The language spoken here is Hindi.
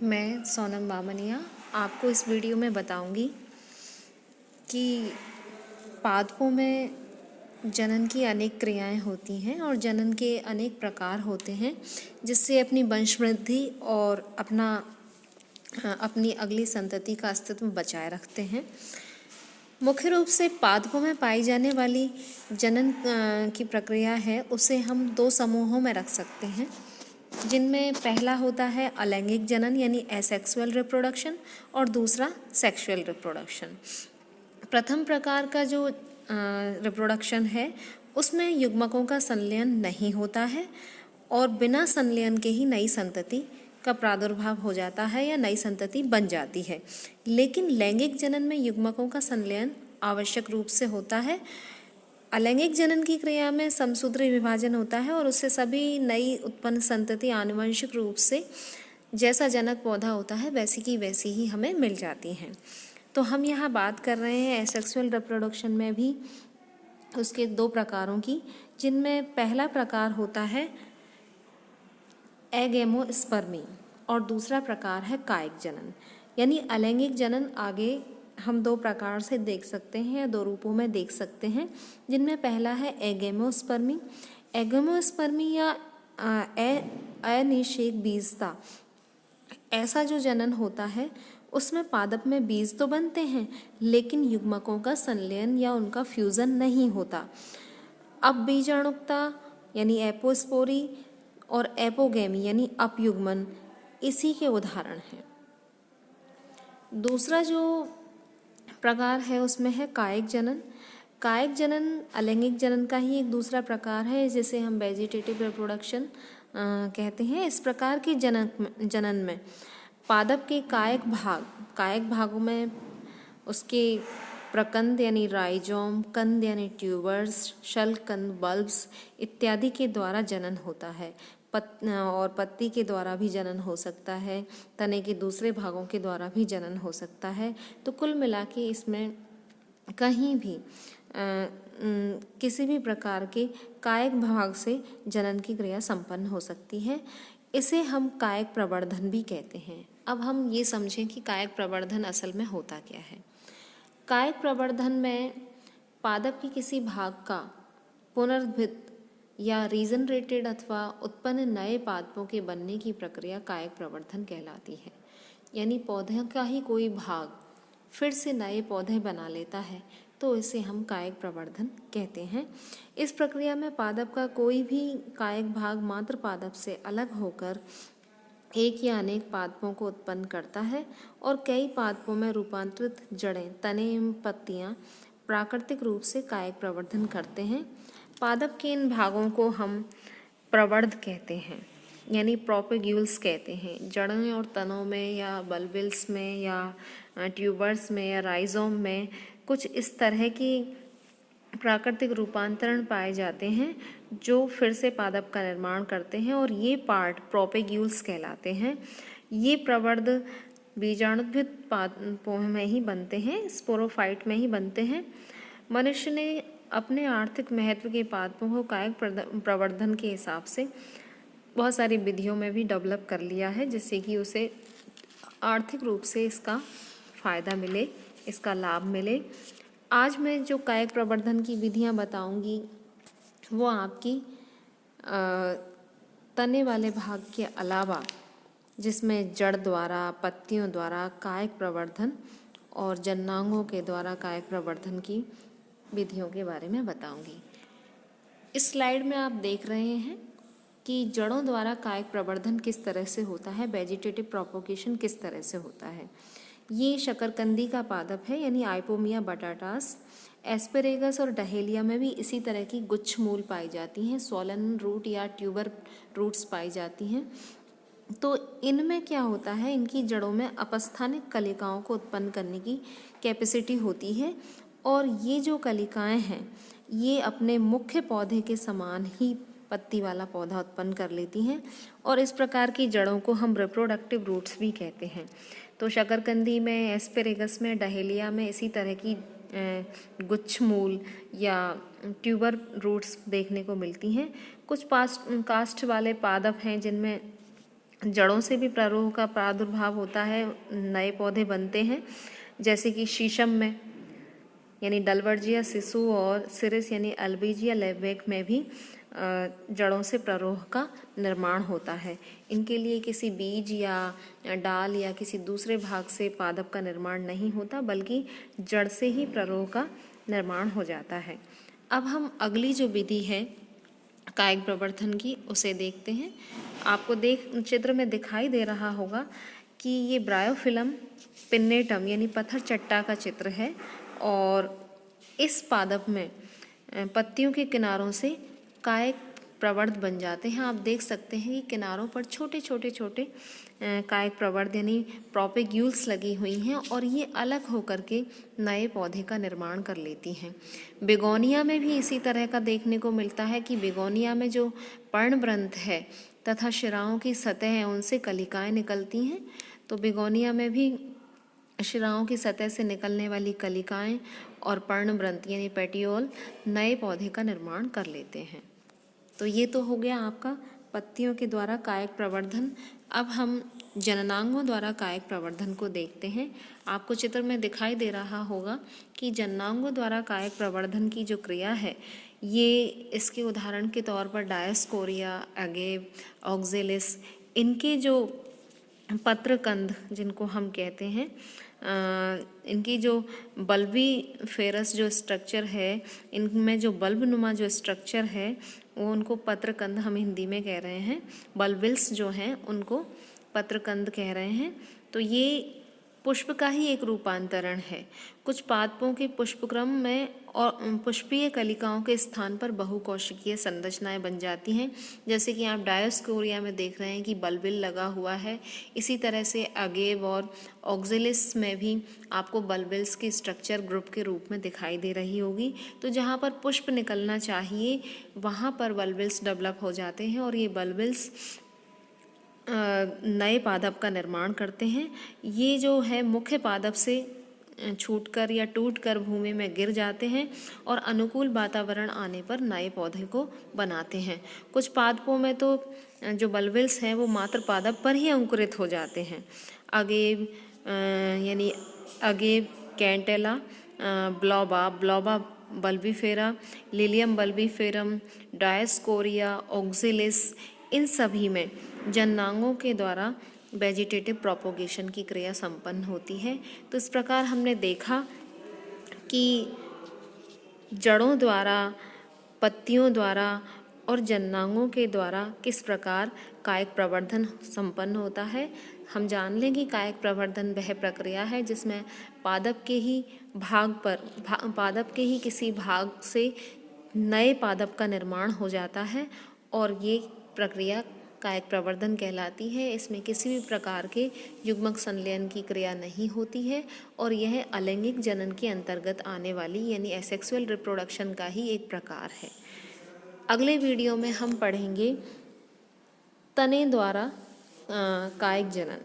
मैं सोनम बामनिया आपको इस वीडियो में बताऊंगी कि पादपों में जनन की अनेक क्रियाएं होती हैं और जनन के अनेक प्रकार होते हैं जिससे अपनी वंशवृद्धि और अपनी अगली संतति का अस्तित्व बचाए रखते हैं। मुख्य रूप से पादपों में पाई जाने वाली जनन की प्रक्रिया है उसे हम दो समूहों में रख सकते हैं, जिनमें पहला होता है अलैंगिक जनन यानी एसेक्सुअल रिप्रोडक्शन और दूसरा सेक्सुअल रिप्रोडक्शन। प्रथम प्रकार का जो रिप्रोडक्शन है उसमें युग्मकों का संलयन नहीं होता है और बिना संलयन के ही नई संतति का प्रादुर्भाव हो जाता है या नई संतति बन जाती है। लेकिन लैंगिक जनन में युग्मकों का संलयन आवश्यक रूप से होता है। अलैंगिक जनन की क्रिया में समसूत्री विभाजन होता है और उससे सभी नई उत्पन्न संतति आनुवंशिक रूप से जैसा जनक पौधा होता है वैसी की वैसी ही हमें मिल जाती हैं। तो हम यहाँ बात कर रहे हैं एसेक्सुअल रिप्रोडक्शन में भी उसके दो प्रकारों की, जिनमें पहला प्रकार होता है एगेमोस्पर्मी और दूसरा प्रकार है कायिक जनन। यानी अलैंगिक जनन आगे हम दो प्रकार से देख सकते हैं या दो रूपों में देख सकते हैं, जिनमें पहला है एगेमोस्पर्मी। एगेमोस्पर्मी या अनिषेक बीजता, ऐसा जो जनन होता है उसमें पादप में बीज तो बनते हैं लेकिन युग्मकों का संलयन या उनका फ्यूजन नहीं होता। अब बीजाणुकता यानी एपोस्पोरी और एपोगेमी यानी अपयुग्मन इसी के उदाहरण हैं। दूसरा जो प्रकार है उसमें है कायिक जनन। कायिक जनन अलैंगिक जनन का ही एक दूसरा प्रकार है जिसे हम वेजिटेटिव रिप्रोडक्शन कहते हैं। इस प्रकार के जनन में पादप के कायिक भागों में उसके प्रकंद यानी राइजोम, कंद यानी ट्यूबर्स, शल्ककंद, बल्ब्स इत्यादि के द्वारा जनन होता है। और पत्ती के द्वारा भी जनन हो सकता है, तने के दूसरे भागों के द्वारा भी जनन हो सकता है। तो कुल मिला के इसमें कहीं भी किसी भी प्रकार के कायिक भाग से जनन की क्रिया संपन्न हो सकती है। इसे हम कायिक प्रवर्धन भी कहते हैं। अब हम ये समझें कि कायिक प्रवर्धन असल में होता क्या है। कायिक प्रवर्धन में पादप के किसी भाग का पुनर्भृत या रीजनरेटेड अथवा उत्पन्न नए पादपों के बनने की प्रक्रिया कायिक प्रवर्धन कहलाती है। यानी पौधे का ही कोई भाग फिर से नए पौधे बना लेता है तो इसे हम कायिक प्रवर्धन कहते हैं। इस प्रक्रिया में पादप का कोई भी कायिक भाग मात्र पादप से अलग होकर एक या अनेक पादपों को उत्पन्न करता है और कई पादपों में रूपांतरित जड़ें, तने एवं पत्तियां प्राकृतिक रूप से कायिक प्रवर्धन करते हैं। पादप के इन भागों को हम प्रवर्ध कहते हैं यानी प्रोपेग्यूल्स कहते हैं। जड़ों और तनों में या बल्बिल्स में या ट्यूबर्स में या राइजोम में कुछ इस तरह की प्राकृतिक रूपांतरण पाए जाते हैं जो फिर से पादप का निर्माण करते हैं और ये पार्ट प्रोपेग्यूल्स कहलाते हैं। ये प्रवर्ध बीजाणुद्भिद पादपों में ही बनते हैं, स्पोरोफाइट में ही बनते हैं। मनुष्य ने अपने आर्थिक महत्व के पादपों को कायिक प्रवर्धन के हिसाब से बहुत सारी विधियों में भी डेवलप कर लिया है जिससे कि उसे आर्थिक रूप से इसका फ़ायदा मिले, इसका लाभ मिले। आज मैं जो कायिक प्रवर्धन की विधियां बताऊंगी वो आपकी तने वाले भाग के अलावा जिसमें जड़ द्वारा, पत्तियों द्वारा कायिक प्रवर्धन और जन्नांगों के द्वारा कायिक प्रवर्धन की विधियों के बारे में बताऊंगी। इस स्लाइड में आप देख रहे हैं कि जड़ों द्वारा कायिक प्रवर्धन किस तरह से होता है, वेजिटेटिव प्रोपोगेशन किस तरह से होता है। ये शकरकंदी का पादप है यानी आइपोमिया बटाटास। एस्पेरेगस और डहेलिया में भी इसी तरह की गुच्छ मूल पाई जाती हैं, सोलन रूट या ट्यूबर रूट्स पाई जाती हैं। तो इनमें क्या होता है, इनकी जड़ों में अपस्थानिक कलिकाओं को उत्पन्न करने की कैपेसिटी होती है और ये जो कलिकाएं हैं ये अपने मुख्य पौधे के समान ही पत्ती वाला पौधा उत्पन्न कर लेती हैं और इस प्रकार की जड़ों को हम रिप्रोडक्टिव रूट्स भी कहते हैं। तो शकरकंदी में, एस्पेरेगस में, डहेलिया में इसी तरह की गुच्छ मूल या ट्यूबर रूट्स देखने को मिलती हैं। कुछ काष्ठ वाले पादप हैं जिनमें जड़ों से भी प्ररोह का प्रादुर्भाव होता है, नए पौधे बनते हैं, जैसे कि शीशम में यानी डलवर्जिया सिसु और सिरिस यानी अल्बिजिया लेवेक में भी जड़ों से प्ररोह का निर्माण होता है। इनके लिए किसी बीज या डाल या किसी दूसरे भाग से पादप का निर्माण नहीं होता, बल्कि जड़ से ही प्ररोह का निर्माण हो जाता है। अब हम अगली जो विधि है कायिक प्रवर्धन की उसे देखते हैं। आपको चित्र में दिखाई दे रहा होगा कि ये ब्रायोफिलम पिन्नेटम यानी पत्थर चट्टा का चित्र है और इस पादप में पत्तियों के किनारों से कायिक प्रवर्ध बन जाते हैं। आप देख सकते हैं कि किनारों पर छोटे छोटे छोटे कायिक प्रवर्ध यानी प्रोपेग्यूल्स लगी हुई हैं और ये अलग होकर के नए पौधे का निर्माण कर लेती हैं। बेगोनिया में भी इसी तरह का देखने को मिलता है कि बेगोनिया में जो पर्णवृंत है तथा शिराओं की सतह है उनसे कलिकाएं निकलती हैं। तो बेगोनिया में भी शिराओं की सतह से निकलने वाली कलिकाएं और पर्णवृंत यानी पेटियोल नए पौधे का निर्माण कर लेते हैं। तो ये तो हो गया आपका पत्तियों के द्वारा कायिक प्रवर्धन। अब हम जननांगों द्वारा कायिक प्रवर्धन को देखते हैं। आपको चित्र में दिखाई दे रहा होगा कि जननांगों द्वारा कायिक प्रवर्धन की जो क्रिया है ये इसके उदाहरण के तौर पर डायस्कोरिया, अगेव, ऑक्जेलिस, इनके जो पत्रकंद जिनको हम कहते हैं, इनकी जो बल्बी फेरस जो स्ट्रक्चर है, इनमें जो बल्ब नुमा जो स्ट्रक्चर है वो उनको पत्रकंद हम हिंदी में कह रहे हैं। बल्बिल्स जो हैं उनको पत्रकंद कह रहे हैं। तो ये पुष्प का ही एक रूपांतरण है। कुछ पादपों के पुष्पक्रम में और पुष्पीय कलिकाओं के स्थान पर बहुकोशिकीय संरचनाएं बन जाती हैं, जैसे कि आप डायोस्कोरिया में देख रहे हैं कि बल्बिल लगा हुआ है। इसी तरह से अगेव और ऑक्जेलिस में भी आपको बल्बिल्स की स्ट्रक्चर ग्रुप के रूप में दिखाई दे रही होगी। तो जहाँ पर पुष्प निकलना चाहिए वहाँ पर बल्बिल्स डेवलप हो जाते हैं और ये बल्बिल्स नए पादप का निर्माण करते हैं। ये जो है मुख्य पादप से छूटकर या टूटकर भूमि में गिर जाते हैं और अनुकूल वातावरण आने पर नए पौधे को बनाते हैं। कुछ पादपों में तो जो बल्बिल्स हैं वो मात्र पादप पर ही अंकुरित हो जाते हैं। अगेव यानी अगेव, कैंटेला, ब्लॉबा बल्बीफेरा, लिलियम बल्बीफेरम, डायस्कोरिया, ऑक्जेलिस, इन सभी में जननांगों के द्वारा वेजिटेटिव प्रोपोगेशन की क्रिया संपन्न होती है। तो इस प्रकार हमने देखा कि जड़ों द्वारा, पत्तियों द्वारा और जननांगों के द्वारा किस प्रकार कायिक प्रवर्धन संपन्न होता है। हम जान लें कि कायिक प्रवर्धन वह प्रक्रिया है जिसमें पादप के ही किसी भाग से नए पादप का निर्माण हो जाता है और ये प्रक्रिया कायिक प्रवर्धन कहलाती है। इसमें किसी भी प्रकार के युग्मक संलयन की क्रिया नहीं होती है और यह अलैंगिक जनन के अंतर्गत आने वाली यानी एसेक्सुअल रिप्रोडक्शन का ही एक प्रकार है। अगले वीडियो में हम पढ़ेंगे तने द्वारा कायिक जनन।